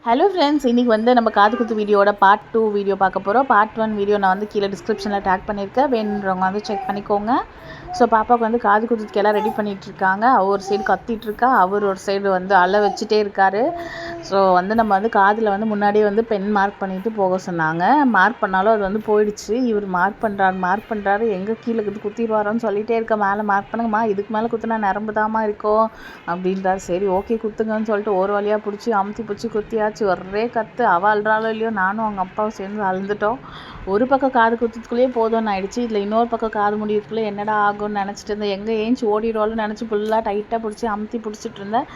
Hello friends, இன்றைக்கி வந்து நம்ம காது குத்து வீடியோட பார்ட் 2 வீடியோ பார்க்க போகிறோம். பார்ட் 1 வீடியோ நான் வந்து கீழே டிஸ்கிரிப்ஷனில் டேக் பண்ணியிருக்கேன், வேணுன்றவங்க வந்து செக் பண்ணிக்கோங்க. ஸோ பாப்பாவுக்கு வந்து காது குத்துக்கு எல்லாம் ரெடி பண்ணிகிட்ருக்காங்க. ஒரு சைடு கத்திகிட்ருக்கா, அவர் ஒரு சைடு வந்து அலை வச்சுட்டே இருக்கார். ஸோ வந்து நம்ம வந்து காதில் வந்து முன்னாடியே வந்து பென் மார்க் பண்ணிவிட்டு போக சொன்னாங்க. மார்க் பண்ணாலும் அது வந்து போயிடுச்சு. இவர் மார்க் பண்ணுறாரு எங்கே கீழே குத்திடுவாரோன்னு சொல்லிகிட்டே இருக்க. மேலே மார்க் பண்ணுங்கம்மா, இதுக்கு மேலே குத்துனா நரம்பு தாமா இருக்கும் அப்படின்றார். சரி ஓகே குத்துங்கன்னு சொல்லிட்டு ஒரு வழியாக பிடிச்சி அமுத்தி பிடிச்சி குத்தியாச்சு. ஒரே கற்று அவள் அழுறாளோ இல்லையோ, நானும் அவங்க அப்பாவும் சேர்ந்து அழுந்துட்டோம். ஒரு பக்கம் காது குத்துக்குள்ளேயே போதும்னு ஆயிடுச்சு. இதில் இன்னொரு பக்கம் காது முடியறதுக்குள்ளே என்னடா ஆகும்னு நினச்சிட்டு இருந்தேன். எங்கே ஏஞ்சி ஓடிடுவாள்னு நினச்சி ஃபுல்லாக டைட்டாக பிடிச்சி அமுத்தி பிடிச்சிட்டு இருந்தேன்.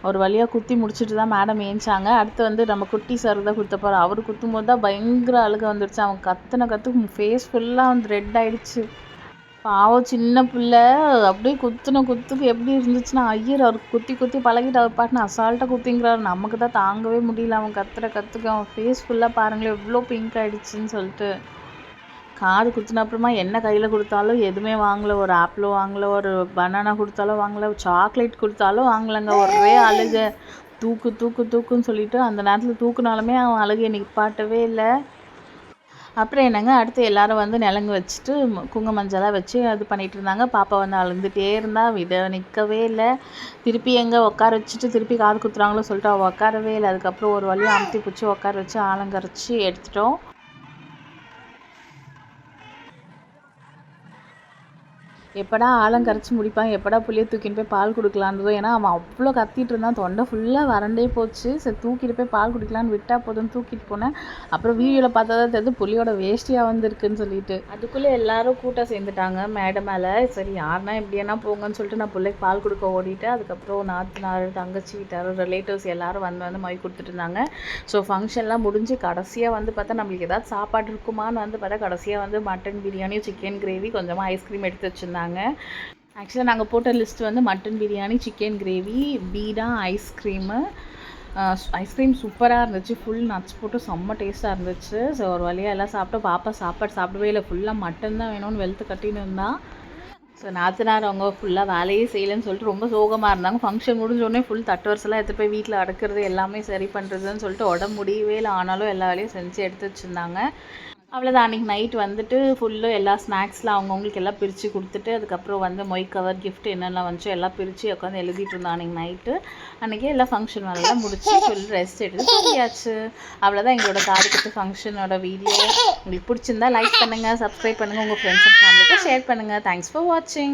ஒரு வழியாக குத்தி முடிச்சுட்டு தான் மேடம் ஏஞ்சாங்க. அடுத்து வந்து நம்ம குட்டி சார் தான் குத்த போகிறோம். அவர் குத்தும் போது தான் பயங்கர அழுக வந்துடுச்சு. அவன் கத்துன கற்று ஃபேஸ் ஃபுல்லாக வந்து ரெட் ஆகிடுச்சு. பாவம் சின்ன பிள்ளை அப்படியே குத்துன குத்துக்கு எப்படி இருந்துச்சுன்னா, ஐயர் அவருக்கு குத்தி குத்தி பழகிட்டு அவர் பாட்டுன்னு அசால்ட்டாக குத்திங்கிறாரு. நமக்கு தான் தாங்கவே முடியல. அவன் கத்துற கற்றுக்கு அவன் ஃபேஸ் ஃபுல்லாக பாருங்களேன் எவ்வளோ பிங்க் ஆகிடுச்சின்னு சொல்லிட்டு. காது குத்துன அப்புறமா என்ன கையில் கொடுத்தாலும் எதுவுமே வாங்கலை. ஒரு ஆப்பிளோ வாங்கலை, ஒரு பனானா கொடுத்தாலும் வாங்கலை, சாக்லேட் கொடுத்தாலும் வாங்கலைங்க. ஒரே அழுக. தூக்கு தூக்கு தூக்குன்னு சொல்லிட்டு அந்த நேரத்தில் தூக்குனாலுமே அவன் அழுகையை நிப்பாட்டவே இல்லை. அப்புறம் என்னங்க, அடுத்து எல்லோரும் வந்து நிலங்கு வச்சுட்டு குங்கும மஞ்சளாக வச்சு இது பண்ணிகிட்டு இருந்தாங்க. பாப்பா வந்து அழுந்துகிட்டே இருந்தா, நிற்கவே இல்லை. திருப்பி எங்கே உட்கார வச்சுட்டு திருப்பி காது குத்துறாங்களோ சொல்லிட்டு அவள் உட்காரவே இல்லை. அதுக்கப்புறம் ஒரு வழியாக அமுத்தி பிடிச்சி உட்கார வச்சு ஆலங்கரைச்சி எடுத்துட்டோம். எப்படா ஆலங்கரைச்சி முடிப்பான், எப்படா புளியை தூக்கிட்டு போய் பால் கொடுக்கலான்றதோ. ஏன்னா அவன் அவ்வளோ கத்திட்டு இருந்தான், தொண்டை ஃபுல்லாக வறண்டே போச்சு. சரி தூக்கிட்டு போய் பால் குடிக்கலான்னு விட்டா போதும் தூக்கிட்டு போனேன். அப்புறம் வீடியோவில் பார்த்தா தான் தெரியுது புளியோட வேஸ்டியாக வந்துருக்குன்னு சொல்லிட்டு. அதுக்குள்ளே எல்லாரும் கூட்டம் சேர்ந்துட்டாங்க மேடை மேலே. சரி யாருன்னா எப்படின்னா போங்கன்னு சொல்லிட்டு நான் பிள்ளைக்கு பால் கொடுக்க ஓடிட்டேன். அதுக்கப்புறம் நாத்தனார், தங்கச்சி வீட்டார், ரிலேட்டிவ்ஸ் எல்லாரும் வந்து மொய் கொடுத்துட்டு இருந்தாங்க. ஸோ ஃபங்க்ஷன்லாம் முடிஞ்சு கடைசியாக வந்து பார்த்தா நம்மளுக்கு ஏதாவது சாப்பாடு இருக்குமான்னு வந்து பார்த்தா கடைசியாக வந்து மட்டன் பிரியாணி, சிக்கன் கிரேவி, கொஞ்சமாக ஐஸ்கிரீம் எடுத்து வச்சுருந்தாங்க. ஆக்சுவலாக நாங்கள் போட்ட லிஸ்ட் வந்து மட்டன் பிரியாணி, சிக்கன் கிரேவி, பீடா, ஐஸ்கிரீம் சூப்பராக இருந்துச்சு. ஃபுல் நட்ஸ் போட்டு செம்ம டேஸ்ட்டாக இருந்துச்சு. ஸோ ஒரு வழியாக எல்லாம் சாப்பிட்டோம். பாப்பா சாப்பாடு சாப்பிடவே இல்லை, ஃபுல்லாக மட்டன் தான் வேணும்னு வெளுத்து கட்டின்னு இருந்தான். ஸோ நாத்தனார் அவங்க ஃபுல்லாக வேலையே செய்யலைன்னு சொல்லிட்டு ரொம்ப சோகமாக இருந்தாங்க. ஃபங்க்ஷன் முடிஞ்சோடனே ஃபுல் தட்டு வரிசெல்லாம் எடுத்து போய் வீட்டில் அடக்கிறது எல்லாமே சரி பண்ணுறதுன்னு சொல்லிட்டு உடம்பு முடியவே இல்லை. ஆனாலும் எல்லா வேலையும் செஞ்சு எடுத்து வச்சுருந்தாங்க. அவ்வளோதான். அன்றைக்கி நைட் வந்துட்டு ஃபுல்லு எல்லா ஸ்நாக்ஸ்லாம் அவங்கவுங்களுக்கு எல்லாம் பிரித்து கொடுத்துட்டு, அதுக்கப்புறம் வந்து மொய் கவர் கிஃப்ட் என்னென்ன வந்துச்சோ எல்லாம் பிரித்து உட்காந்து எழுதிட்டு இருந்தோம் அன்றைக்கி நைட்டு. அன்றைக்கி எல்லா ஃபங்க்ஷன் வேலையெல்லாம் முடிச்சு ஃபுல் ரெஸ்ட் எடுத்து சொல்லியாச்சு. அவ்வளோதான் எங்களோட காது குத்து ஃபங்க்ஷனோட வீடியோ. உங்களுக்கு பிடிச்சிருந்தா லைக் பண்ணுங்கள், சப்ஸ்கிரைப் பண்ணுங்கள், உங்கள் ஃப்ரெண்ட்ஸ் அண்ட் ஃபேமிலிக்கு ஷேர் பண்ணுங்கள். தேங்க்ஸ் ஃபார் வாட்சிங்.